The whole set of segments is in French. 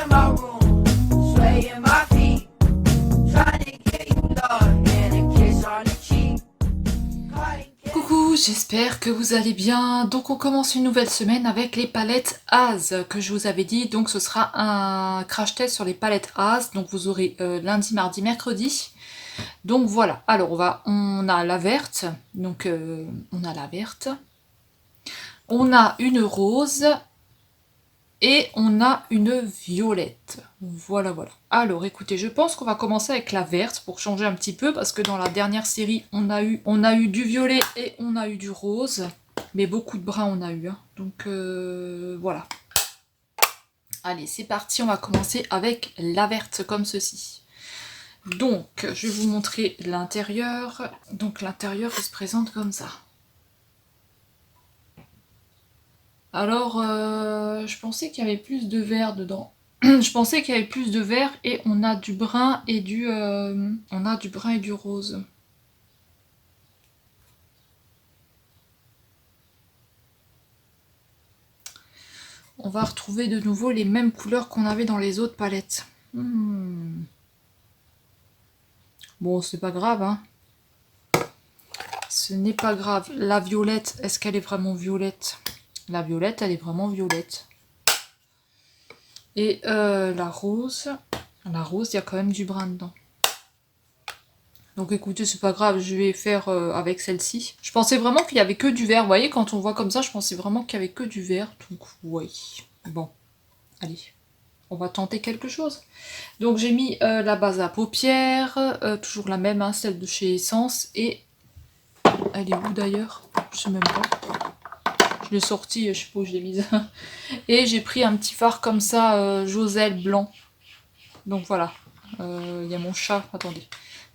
in my room, swaying my feet, trying to get you love and a kiss on the cheek. Coucou, j'espère que vous allez bien. Donc on commence une nouvelle semaine avec les palettes Az que je vous avais dit. Donc ce sera un crash test sur les palettes Az. Donc vous aurez lundi, mardi, mercredi. Donc voilà. Alors on a la verte. Donc on a la verte. On a une rose. Et on a une violette. Voilà, voilà. Alors, écoutez, je pense qu'on va commencer avec la verte pour changer un petit peu, parce que dans la dernière série, on a eu du violet et on a eu du rose. Mais beaucoup de brun on a eu. Hein. Donc, voilà. Allez, c'est parti, on va commencer avec la verte, comme ceci. Donc, je vais vous montrer l'intérieur. Donc, l'intérieur, il se présente comme ça. Alors, je pensais qu'il y avait plus de vert dedans. Je pensais qu'il y avait plus de vert et on a du brun et du rose. On va retrouver de nouveau les mêmes couleurs qu'on avait dans les autres palettes. Bon, c'est pas grave, hein. Ce n'est pas grave. La violette, est-ce qu'elle est vraiment violette? La violette, elle est vraiment violette. Et la rose, il y a quand même du brun dedans. Donc écoutez, c'est pas grave, je vais faire avec celle-ci. Je pensais vraiment qu'il y avait que du vert. Vous voyez, quand on voit comme ça, je pensais vraiment qu'il y avait que du vert. Donc oui. Bon, allez, on va tenter quelque chose. Donc j'ai mis la base à paupières, toujours la même, hein, celle de chez Essence. Et elle est où d'ailleurs? Je sais même pas. Je l'ai sortie, je sais pas où je l'ai mise. Et j'ai pris un petit fard comme ça, Joselle blanc. Donc voilà. Il y a mon chat, attendez.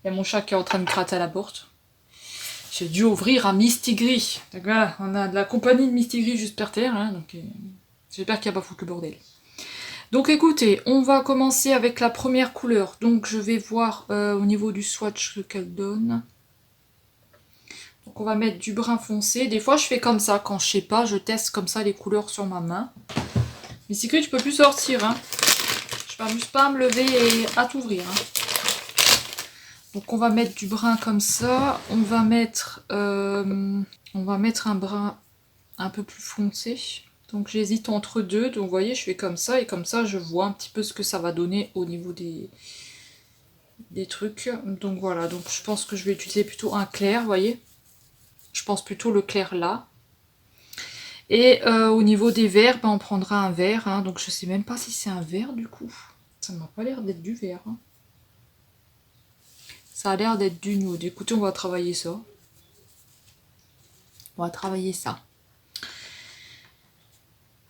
Il y a mon chat qui est en train de gratter à la porte. J'ai dû ouvrir à Mistigris. Donc voilà, on a de la compagnie de Mistigris juste par terre. Hein, donc j'espère qu'il n'y a pas foutu le bordel. Donc écoutez, on va commencer avec la première couleur. Donc je vais voir au niveau du swatch ce qu'elle donne. Donc on va mettre du brun foncé. Des fois je fais comme ça, quand je sais pas, je teste comme ça les couleurs sur ma main. Mais c'est que tu peux plus sortir. Hein. Je m'amuse pas à me lever et à t'ouvrir. Hein. Donc on va mettre du brun comme ça. On va mettre un brun un peu plus foncé. Donc j'hésite entre deux. Donc vous voyez, je fais comme ça et comme ça je vois un petit peu ce que ça va donner au niveau des trucs. Donc voilà, donc je pense que je vais utiliser plutôt un clair, vous voyez. Je pense plutôt le clair là. Et au niveau des verts, ben, on prendra un vert. Hein. Donc je sais même pas si c'est un vert du coup. Ça m'a pas l'air d'être du vert. Hein. Ça a l'air d'être du nude. Écoutez, on va travailler ça. On va travailler ça.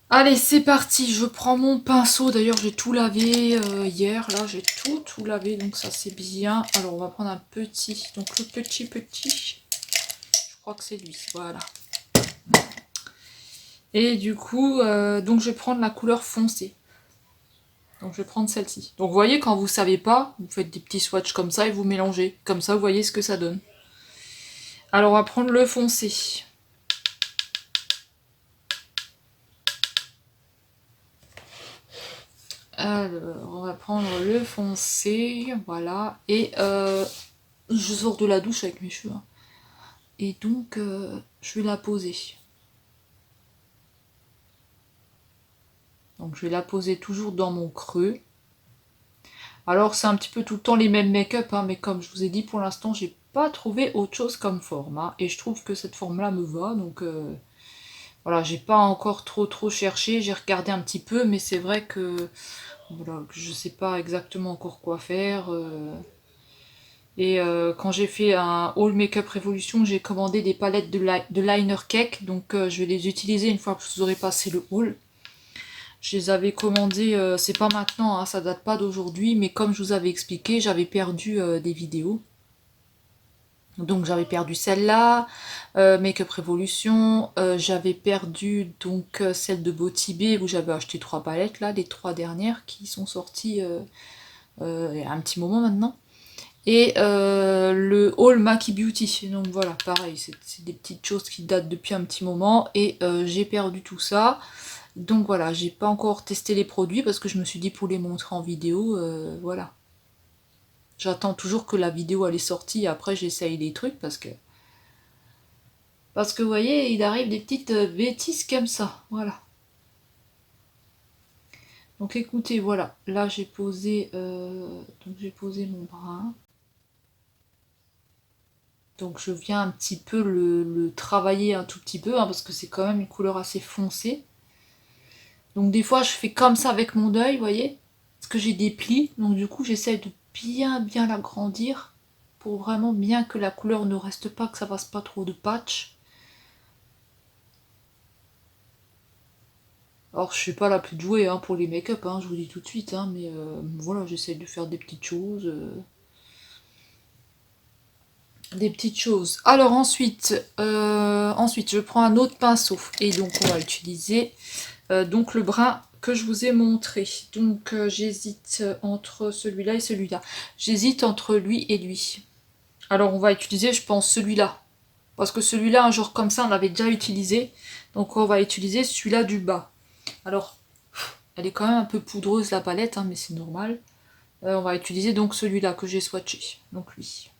Allez, c'est parti. Je prends mon pinceau. D'ailleurs, j'ai tout lavé hier. Là, j'ai tout lavé. Donc ça, c'est bien. Alors, on va prendre un petit. Donc le petit. Je crois que c'est lui. Voilà. Et du coup, donc je vais prendre la couleur foncée. Donc je vais prendre celle-ci. Donc vous voyez, quand vous savez pas, vous faites des petits swatchs comme ça et vous mélangez. Comme ça, vous voyez ce que ça donne. Alors on va prendre le foncé. Alors on va prendre le foncé. Voilà. Et je sors de la douche avec mes cheveux. Hein. Et donc je vais la poser. Donc je vais la poser toujours dans mon creux. Alors c'est un petit peu tout le temps les mêmes make-up, hein, mais comme je vous ai dit, pour l'instant j'ai pas trouvé autre chose comme forme. Hein, et je trouve que cette forme là me va, donc voilà, j'ai pas encore trop cherché, j'ai regardé un petit peu, mais c'est vrai que voilà, je sais pas exactement encore quoi faire. Et quand j'ai fait un haul Make-up Révolution, j'ai commandé des palettes de liner cake, donc je vais les utiliser une fois que vous aurez passé le haul. Je les avais commandés, c'est pas maintenant, hein, ça date pas d'aujourd'hui, mais comme je vous avais expliqué, j'avais perdu des vidéos. Donc j'avais perdu celle-là, Make-up Révolution, j'avais perdu donc celle de Botibé où j'avais acheté 3 palettes là, les 3 dernières qui sont sorties il y a un petit moment maintenant. Et le haul Maki Beauty, donc voilà, pareil, c'est des petites choses qui datent depuis un petit moment et j'ai perdu tout ça. Donc voilà, j'ai pas encore testé les produits parce que je me suis dit pour les montrer en vidéo, voilà. J'attends toujours que la vidéo elle est sortie et après j'essaye les trucs parce que... Parce que vous voyez, il arrive des petites bêtises comme ça, voilà. Donc écoutez, voilà, là j'ai posé mon brin. Donc je viens un petit peu le travailler un tout petit peu, hein, parce que c'est quand même une couleur assez foncée. Donc des fois je fais comme ça avec mon œil, vous voyez, parce que j'ai des plis, donc du coup j'essaie de bien l'agrandir pour vraiment bien que la couleur ne reste pas, que ça fasse pas trop de patch. Alors je suis pas la plus douée hein, pour les make-up, hein, je vous dis tout de suite, hein, mais voilà, j'essaie de faire des petites choses. Des petites choses. Alors ensuite je prends un autre pinceau et donc on va utiliser donc le brin que je vous ai montré. Donc j'hésite entre celui-là et celui-là. J'hésite entre lui et lui. Alors on va utiliser je pense celui-là. Parce que celui-là un jour comme ça on l'avait déjà utilisé. Donc on va utiliser celui-là du bas. Alors elle est quand même un peu poudreuse la palette hein, mais c'est normal. On va utiliser donc celui-là que j'ai swatché. Donc lui.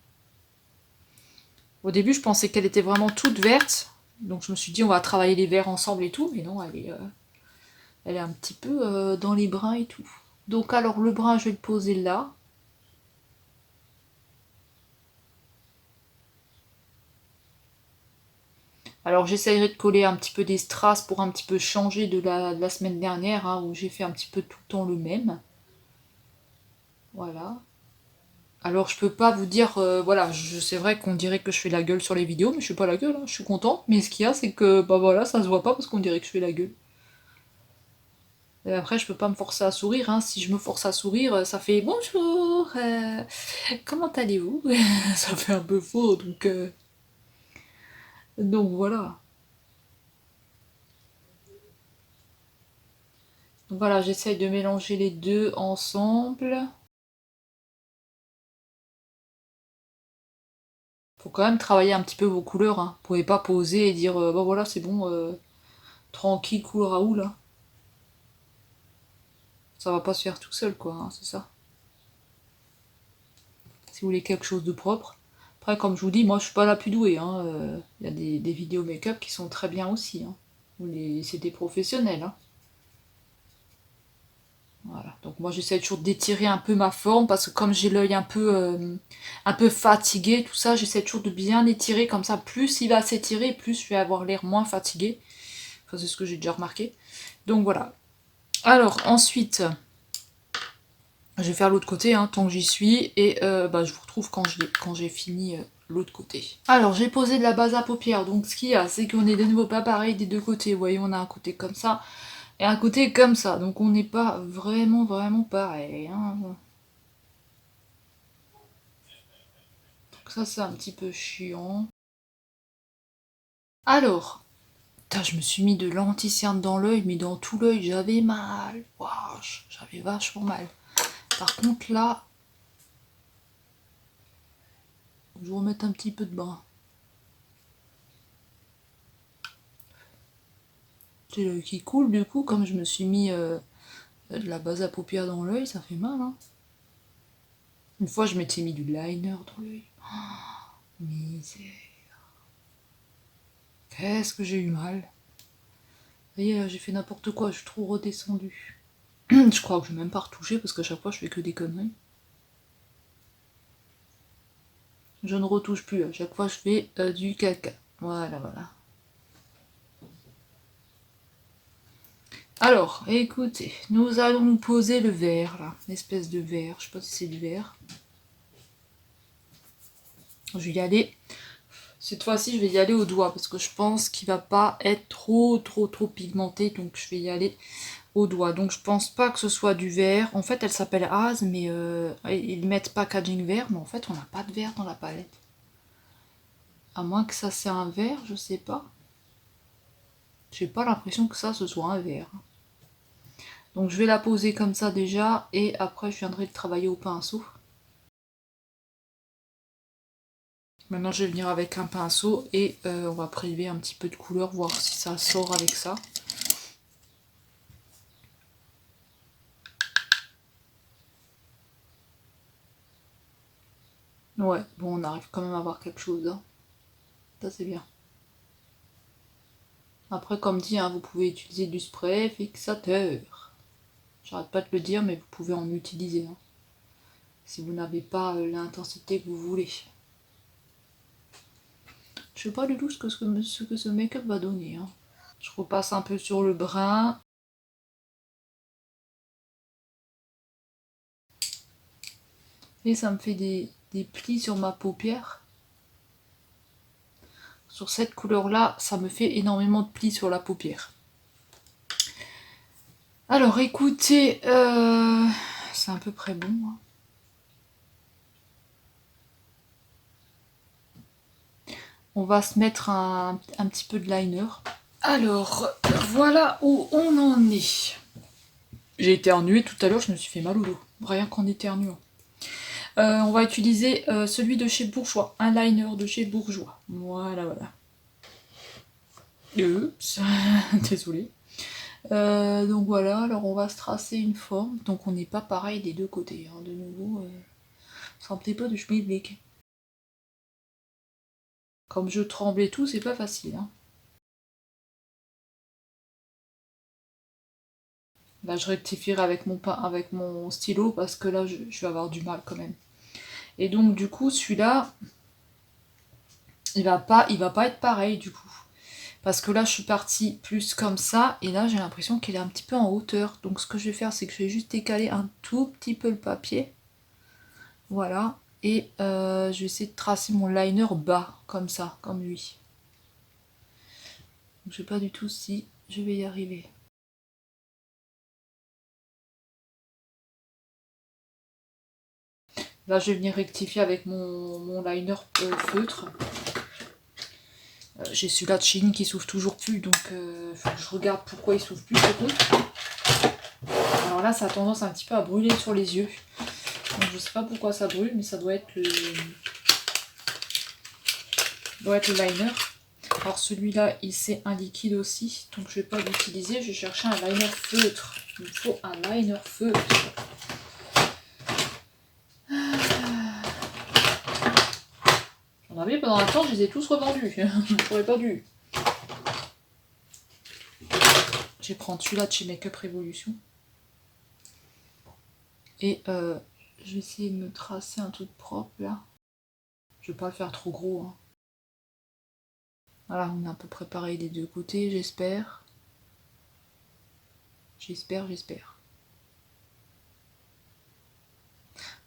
Au début, je pensais qu'elle était vraiment toute verte. Donc je me suis dit, on va travailler les verts ensemble et tout. Mais non, elle est un petit peu dans les bruns et tout. Donc alors, le brun, je vais le poser là. Alors j'essayerai de coller un petit peu des strass pour un petit peu changer de la semaine dernière, hein, où j'ai fait un petit peu tout le temps le même. Voilà. Alors je peux pas vous dire, voilà, c'est vrai qu'on dirait que je fais la gueule sur les vidéos, mais je fais pas la gueule, hein, je suis contente. Mais ce qu'il y a, c'est que, bah voilà, ça se voit pas parce qu'on dirait que je fais la gueule. Et après, je peux pas me forcer à sourire. Hein. Si je me force à sourire, ça fait bonjour, comment allez-vous? Ça fait un peu faux, donc voilà. Donc voilà, j'essaye de mélanger les deux ensemble. Faut quand même travailler un petit peu vos couleurs. Hein. Vous pouvez pas poser et dire bah voilà, c'est bon, tranquille, cool Raoul. Hein. Ça va pas se faire tout seul, quoi, hein, c'est ça. Si vous voulez quelque chose de propre. Après, comme je vous dis, moi je suis pas la plus douée. Hein. Y a des vidéos make-up qui sont très bien aussi. Hein. C'est des professionnels. Hein. Voilà. Donc moi j'essaie toujours d'étirer un peu ma forme parce que comme j'ai l'œil un peu fatigué, tout ça, j'essaie toujours de bien étirer comme ça. Plus il va s'étirer, plus je vais avoir l'air moins fatigué. Enfin c'est ce que j'ai déjà remarqué. Donc voilà. Alors ensuite, je vais faire l'autre côté hein, tant que j'y suis et bah, je vous retrouve quand j'ai fini l'autre côté. Alors j'ai posé de la base à paupières. Donc ce qu'il y a, c'est qu'on est de nouveau pas pareil des deux côtés. Vous voyez, on a un côté comme ça. Et un côté comme ça, donc on n'est pas vraiment pareil. Hein. Donc ça c'est un petit peu chiant. Alors, putain, je me suis mis de l'anti-cerne dans l'œil, mais dans tout l'œil j'avais mal. Waouh, j'avais vachement mal. Par contre là, je vais remettre un petit peu de brin. C'est l'œil qui coule du coup, comme je me suis mis de la base à paupières dans l'œil, ça fait mal. Hein. Une fois je m'étais mis du liner dans l'œil. Misère. Qu'est-ce que j'ai eu mal. Vous voyez, là, j'ai fait n'importe quoi, je suis trop redescendue. Je crois que je vais même pas retoucher parce qu'à chaque fois je fais que des conneries. Je ne retouche plus, à chaque fois je fais du caca. Voilà. Alors, écoutez, nous allons nous poser le verre là, l'espèce de verre, je sais pas si c'est du verre. Je vais y aller. Cette fois-ci, je vais y aller au doigt parce que je pense qu'il va pas être trop pigmenté, donc je vais y aller au doigt. Donc je pense pas que ce soit du verre. En fait, elle s'appelle Az, mais ils mettent packaging vert, mais en fait, on n'a pas de verre dans la palette. À moins que ça c'est un verre, je sais pas. J'ai pas l'impression que ça ce soit un verre. Donc je vais la poser comme ça déjà et après je viendrai le travailler au pinceau. Maintenant je vais venir avec un pinceau et on va prélever un petit peu de couleur, voir si ça sort avec ça. Ouais, bon, on arrive quand même à avoir quelque chose, hein. Ça, c'est bien. Après, comme dit, hein, vous pouvez utiliser du spray fixateur. J'arrête pas de le dire, mais vous pouvez en utiliser, hein, si vous n'avez pas l'intensité que vous voulez. Je sais pas du tout ce que ce make-up va donner, hein. Je repasse un peu sur le brun. Et ça me fait des plis sur ma paupière. Sur cette couleur-là, ça me fait énormément de plis sur la paupière. Alors écoutez, c'est à peu près bon, hein. On va se mettre un petit peu de liner. Alors, voilà où on en est. J'ai éternué tout à l'heure, je me suis fait mal au dos. Rien qu'en éternuant. On va utiliser celui de chez Bourjois. Un liner de chez Bourjois. Voilà, voilà. Oups, désolé. Donc voilà, alors on va se tracer une forme. Donc on n'est pas pareil des deux côtés, hein. De nouveau, c'est un petit peu de schmilblick. Comme je tremble et tout, c'est pas facile, hein. Là je rectifierai avec mon stylo parce que là je vais avoir du mal quand même. Et donc du coup celui-là, il va pas être pareil du coup. Parce que là je suis partie plus comme ça et là j'ai l'impression qu'il est un petit peu en hauteur. Donc ce que je vais faire c'est que je vais juste décaler un tout petit peu le papier. Voilà. Et je vais essayer de tracer mon liner bas, comme ça, comme lui. Donc, je sais pas du tout si je vais y arriver. Là, je vais venir rectifier avec mon liner feutre. J'ai celui-là de Shein qui s'ouvre toujours plus, donc faut que je regarde pourquoi il s'ouvre plus ce coup. Alors là, ça a tendance un petit peu à brûler sur les yeux. Donc, je sais pas pourquoi ça brûle, mais ça doit être le liner. Alors celui-là, c'est un liquide aussi, donc je vais pas l'utiliser, je vais chercher un liner feutre. Il me faut un liner feutre. J'en avais pendant un temps, je les ai tous revendus. J'aurais pas dû. Je vais prendre celui-là de chez Makeup Revolution. Et je vais essayer de me tracer un truc propre là. Je vais pas le faire trop gros, hein. Voilà, on est à peu près pareil des deux côtés, j'espère. J'espère.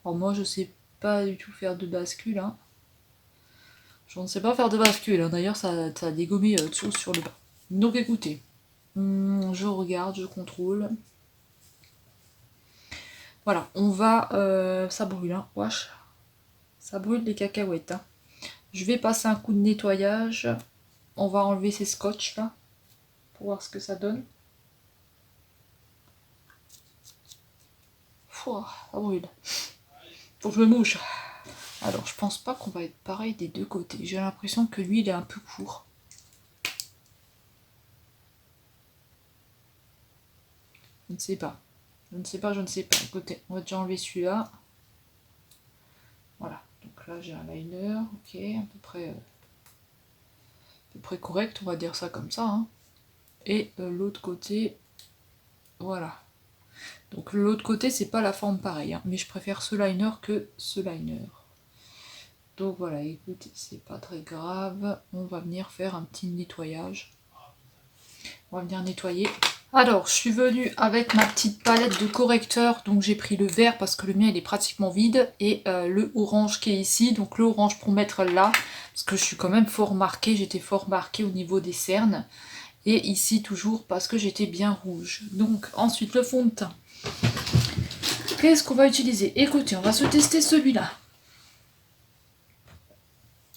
Alors moi je sais pas du tout faire de bascule, hein. Je ne sais pas faire de bascule, hein. D'ailleurs ça a dégommé tout sur le bas. Donc écoutez, je regarde, je contrôle. Voilà, on va... ça brûle, hein, wesh. Ça brûle les cacahuètes, hein. Je vais passer un coup de nettoyage. On va enlever ces scotch là, pour voir ce que ça donne. Pouah, ça brûle. Faut que je me mouche. Alors, je pense pas qu'on va être pareil des deux côtés. J'ai l'impression que lui, il est un peu court. Je ne sais pas. Je ne sais pas. Écoutez, on va déjà enlever celui-là. Voilà. Donc là, j'ai un liner. Ok, à peu près correct, on va dire ça comme ça, hein. Et l'autre côté, voilà. Donc l'autre côté, c'est pas la forme pareille, hein, mais je préfère ce liner que ce liner. Donc voilà, écoutez, c'est pas très grave. On va venir faire un petit nettoyage. On va venir nettoyer. Alors, je suis venue avec ma petite palette de correcteurs. Donc j'ai pris le vert parce que le mien il est pratiquement vide. Et le orange qui est ici. Donc le orange pour mettre là. Parce que je suis quand même fort marquée. J'étais fort marquée au niveau des cernes. Et ici toujours parce que j'étais bien rouge. Donc ensuite le fond de teint. Qu'est-ce qu'on va utiliser? Écoutez, on va se tester celui-là.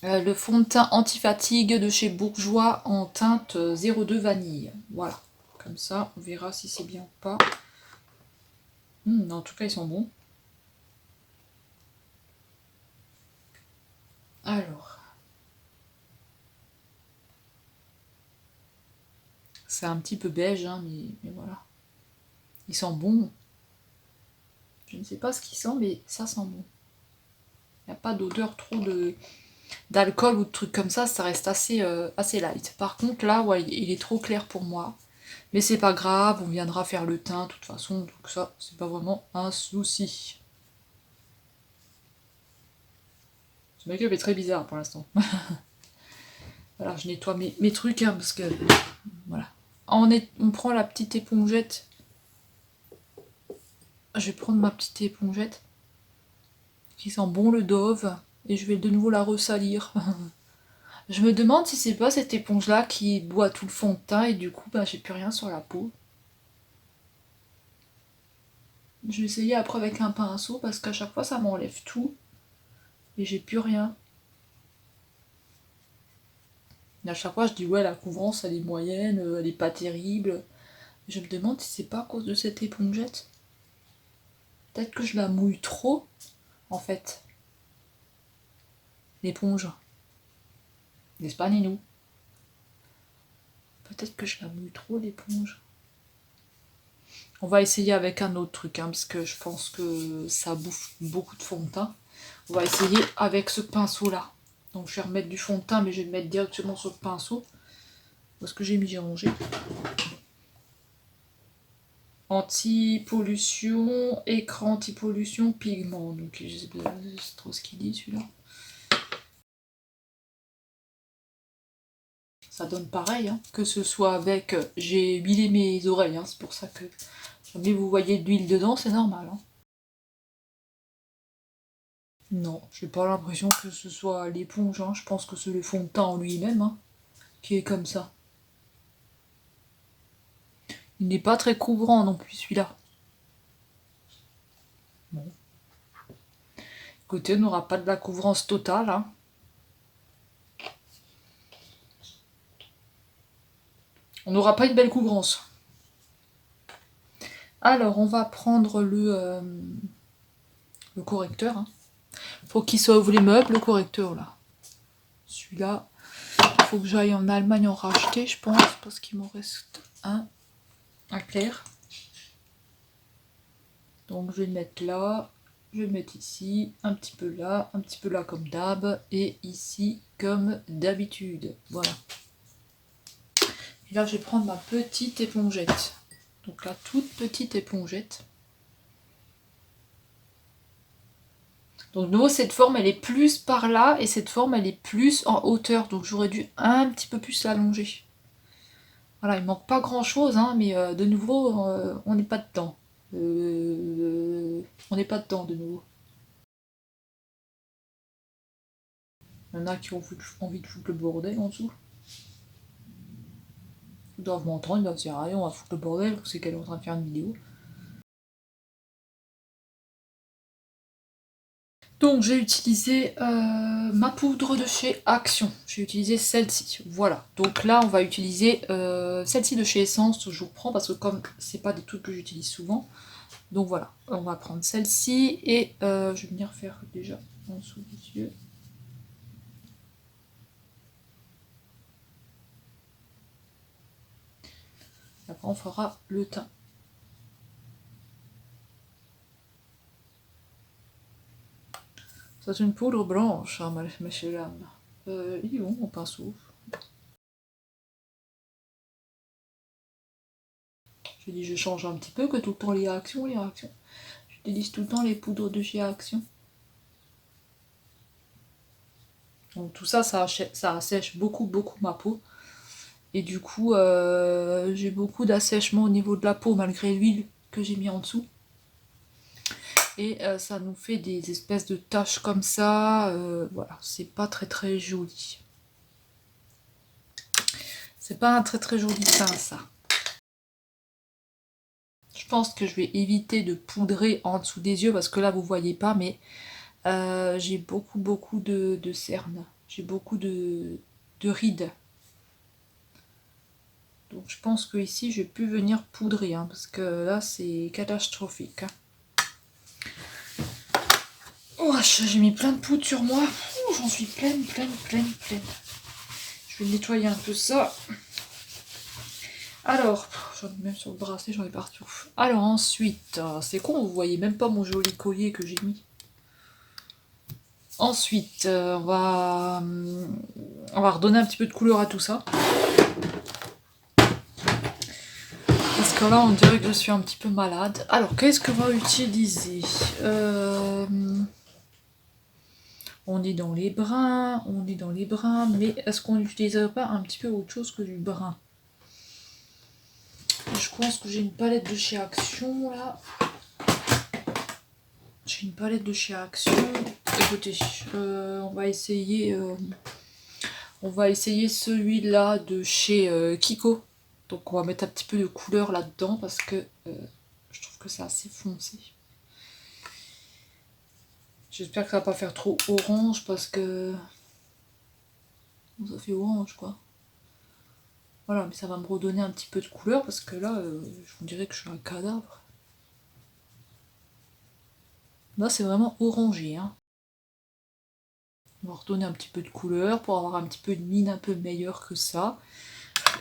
Le fond de teint anti-fatigue de chez Bourjois en teinte 02 vanille. Voilà. Comme ça, on verra si c'est bien ou pas. En tout cas, ils sont bons. Alors. C'est un petit peu beige, hein, mais voilà. Ils sont bons. Je ne sais pas ce qu'ils sont, mais ça sent bon. Il n'y a pas d'odeur trop d'alcool ou de trucs comme ça reste assez light. Par contre là, ouais, il est trop clair pour moi. Mais c'est pas grave, on viendra faire le teint de toute façon, donc ça, c'est pas vraiment un souci. Ce make-up est très bizarre pour l'instant. Voilà, je nettoie mes trucs, hein, parce que... Voilà. On prend la petite épongette. Je vais prendre ma petite épongette, qui sent bon le Dove, et je vais de nouveau la ressalir. Je me demande si c'est pas cette éponge-là qui boit tout le fond de teint, et du coup, bah, j'ai plus rien sur la peau. Je vais essayer après avec un pinceau, parce qu'à chaque fois, ça m'enlève tout, et j'ai plus rien. Et à chaque fois, je dis ouais, la couvrance, elle est moyenne, elle est pas terrible. Je me demande si c'est pas à cause de cette épongette. Peut-être que je la mouille trop, en fait. L'éponge. N'est-ce pas, Ninou? Peut-être que je la mouille trop, l'éponge. On va essayer avec un autre truc, hein, parce que je pense que ça bouffe beaucoup de fond de teint. On va essayer avec ce pinceau-là. Donc je vais remettre du fond de teint, mais je vais le mettre directement sur le pinceau. Parce que j'ai rangé. Anti-pollution, écran anti-pollution, pigment. Donc je sais pas trop ce qu'il dit celui-là. Ça donne pareil, hein. Que ce soit avec... J'ai huilé mes oreilles, hein. C'est pour ça que... Jamais vous voyez de l'huile dedans, c'est normal. Hein. Non, j'ai pas l'impression que ce soit l'éponge. Hein. Je pense que c'est le fond de teint en lui-même, hein, qui est comme ça. Il n'est pas très couvrant non plus celui-là. Bon. Écoutez, on n'aura pas de la couvrance totale. Hein. On n'aura pas une belle couvrance. Alors, on va prendre le correcteur. Hein. Faut qu'il soit ouvre les meubles, le correcteur là. Celui-là, il faut que j'aille en Allemagne en racheter, je pense, parce qu'il m'en reste un clair. Donc je vais le mettre là, je vais le mettre ici, un petit peu là comme d'hab, et ici comme d'habitude. Voilà. Et là je vais prendre ma petite épongette. Donc la toute petite épongette. Donc de nouveau cette forme elle est plus par là et cette forme elle est plus en hauteur. Donc j'aurais dû un petit peu plus l'allonger. Voilà, il manque pas grand chose, hein, mais de nouveau on n'est pas dedans. On n'est pas dedans de nouveau. Il y en a qui ont envie de foutre le bordel en dessous. Ils doivent m'entendre, ils doivent se dire allez on va foutre le bordel, c'est qu'elle est en train de faire une vidéo. Donc j'ai utilisé ma poudre de chez Action. J'ai utilisé celle-ci. Voilà. Donc là on va utiliser celle-ci de chez Essence. Je vous reprends parce que comme c'est pas des trucs que j'utilise souvent. Donc voilà. On va prendre celle-ci et je vais venir faire déjà en dessous des yeux. Après on fera le teint. C'est une poudre blanche, hein, monsieur l'âme. Il est où mon pinceau? Je dis je change un petit peu, que tout le temps les réactions. J'utilise tout le temps les poudres de chez Action. Donc tout ça, ça assèche beaucoup ma peau. Et du coup, j'ai beaucoup d'assèchement au niveau de la peau malgré l'huile que j'ai mis en dessous. Et ça nous fait des espèces de taches comme ça. Voilà, c'est pas très joli. C'est pas un très joli teint ça. Je pense que je vais éviter de poudrer en dessous des yeux parce que là vous voyez pas, mais j'ai beaucoup de cernes. J'ai beaucoup de rides. Donc je pense que ici je vais plus venir poudrer hein, parce que là c'est catastrophique. Hein. Oh, j'ai mis plein de poudre sur moi. J'en suis pleine. Je vais nettoyer un peu ça. Alors, j'en ai même sur le bracelet, j'en ai partout. Alors ensuite, c'est con, vous voyez même pas mon joli collier que j'ai mis. Ensuite, on va redonner un petit peu de couleur à tout ça. Parce que là, on dirait que je suis un petit peu malade. Alors, qu'est-ce qu'on va utiliser? On est dans les bruns, mais est-ce qu'on n'utiliserait pas un petit peu autre chose que du brun? Je pense que j'ai une palette de chez Action, là. J'ai une palette de chez Action. Écoutez, on va essayer celui-là de chez Kiko. Donc on va mettre un petit peu de couleur là-dedans parce que je trouve que c'est assez foncé. J'espère que ça va pas faire trop orange parce que ça fait orange quoi. Voilà, mais ça va me redonner un petit peu de couleur parce que là, je vous dirais que je suis un cadavre. Là, c'est vraiment orangé. Hein. On va redonner un petit peu de couleur pour avoir un petit peu de mine un peu meilleure que ça.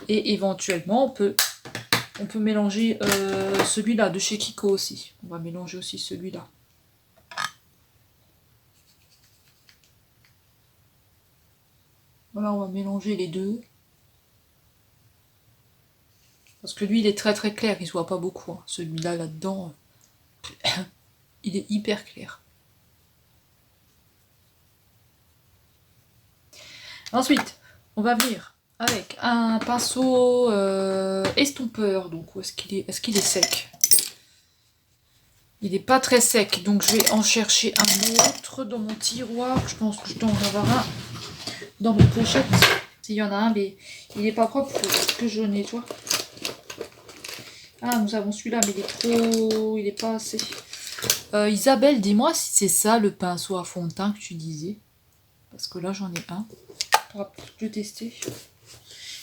Et éventuellement, on peut mélanger celui-là de chez Kiko aussi. On va mélanger aussi celui-là. Voilà, on va mélanger les deux. Parce que lui, il est très très clair, il se voit pas beaucoup. Hein. Celui-là, là-dedans, il est hyper clair. Ensuite, on va venir avec un pinceau estompeur. Donc, où est-ce qu'il est? Est-ce qu'il est sec? Il n'est pas très sec, donc je vais en chercher un autre dans mon tiroir. Je pense que je dois en avoir un dans mes pochettes. S'il y en a un, mais il n'est pas propre, que je nettoie. Ah, nous avons celui-là, mais il est pas assez. Isabelle, dis-moi si c'est ça le pinceau à fond de teint que tu disais. Parce que là, j'en ai un. On va peut-être le tester.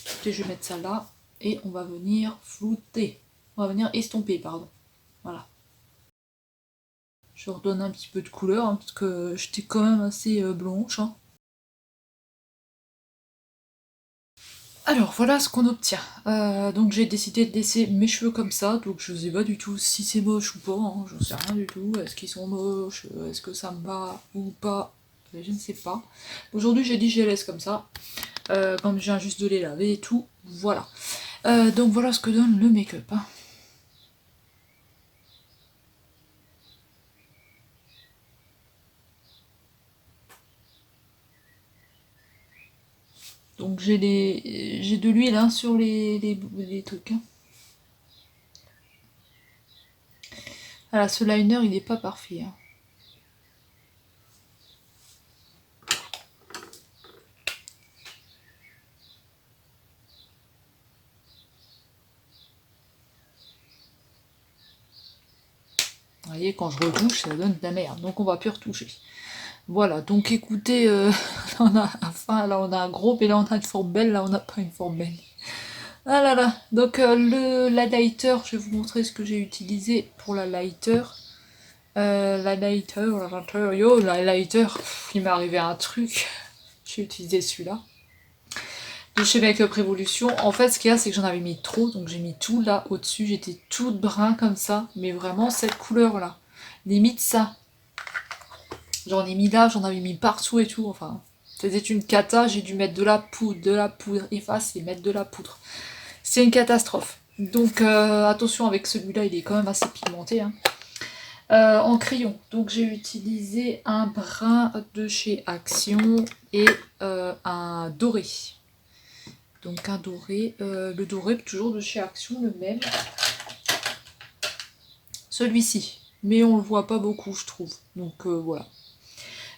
Écoutez, je vais mettre ça là. Et on va venir flouter. On va venir estomper, pardon. Voilà. Je redonne un petit peu de couleur, hein, parce que j'étais quand même assez blanche. Hein. Alors voilà ce qu'on obtient. Donc j'ai décidé de laisser mes cheveux comme ça, donc je sais pas du tout si c'est moche ou pas, hein, j'en sais rien du tout. Est-ce qu'ils sont moches? Est-ce que ça me va ou pas? Je ne sais pas. Aujourd'hui j'ai dit je les laisse comme ça, comme je viens juste de les laver et tout, voilà. Donc voilà ce que donne le make-up. Hein. Donc j'ai de l'huile hein, sur les trucs. Hein. Voilà, ce liner il est pas parfait. Hein. Vous voyez, quand je retouche, ça donne de la merde. Donc on va plus retoucher. Voilà, donc écoutez, on a un gros, mais là on a une forme belle, là on n'a pas une forme belle. Ah là là, donc la lighter, je vais vous montrer ce que j'ai utilisé pour la lighter. La lighter, il m'est arrivé un truc. J'ai utilisé celui-là. De chez Make-up Revolution. En fait, ce qu'il y a, c'est que j'en avais mis trop, donc j'ai mis tout là au-dessus. J'étais toute brun comme ça, mais vraiment cette couleur-là. Limite ça. J'en ai mis là, j'en avais mis partout et tout. Enfin, c'était une cata. J'ai dû mettre de la poudre, effacer, mettre de la poudre. C'est une catastrophe. Donc attention avec celui-là, il est quand même assez pigmenté. Hein. En crayon, donc j'ai utilisé un brun de chez Action et un doré. Donc un doré, le doré toujours de chez Action, le même. Celui-ci, mais on le voit pas beaucoup je trouve. Donc voilà.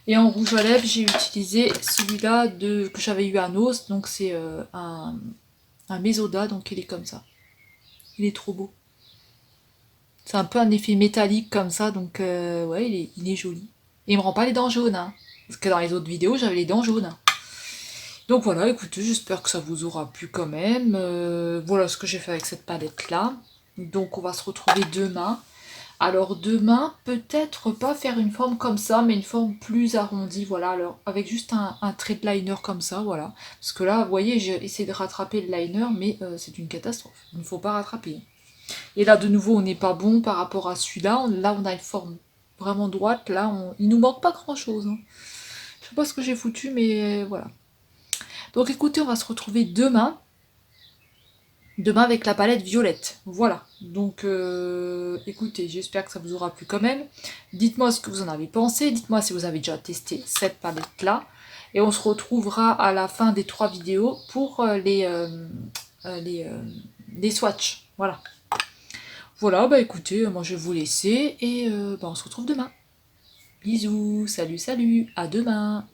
Et en rouge à lèvres, j'ai utilisé celui-là que j'avais eu à Nos, donc c'est un Mesoda, donc il est comme ça. Il est trop beau. C'est un peu un effet métallique comme ça, donc ouais, il est joli. Et il me rend pas les dents jaunes, hein, parce que dans les autres vidéos, j'avais les dents jaunes. Donc voilà, écoutez, j'espère que ça vous aura plu quand même. Voilà ce que j'ai fait avec cette palette-là. Donc on va se retrouver demain. Alors demain, peut-être pas faire une forme comme ça, mais une forme plus arrondie, voilà, alors avec juste un trait de liner comme ça, voilà. Parce que là, vous voyez, j'ai essayé de rattraper le liner, mais c'est une catastrophe. Il ne faut pas rattraper. Et là, de nouveau, on n'est pas bon par rapport à celui-là. Là, on a une forme vraiment droite. Là, il nous manque pas grand-chose. Hein. Je sais pas ce que j'ai foutu, mais voilà. Donc écoutez, on va se retrouver demain. Demain avec la palette violette. Voilà. Donc écoutez, j'espère que ça vous aura plu quand même. Dites-moi ce que vous en avez pensé. Dites-moi si vous avez déjà testé cette palette-là. Et on se retrouvera à la fin des 3 vidéos pour les swatchs. Voilà. Voilà, bah écoutez, moi je vais vous laisser et bah, on se retrouve demain. Bisous, salut, salut, à demain.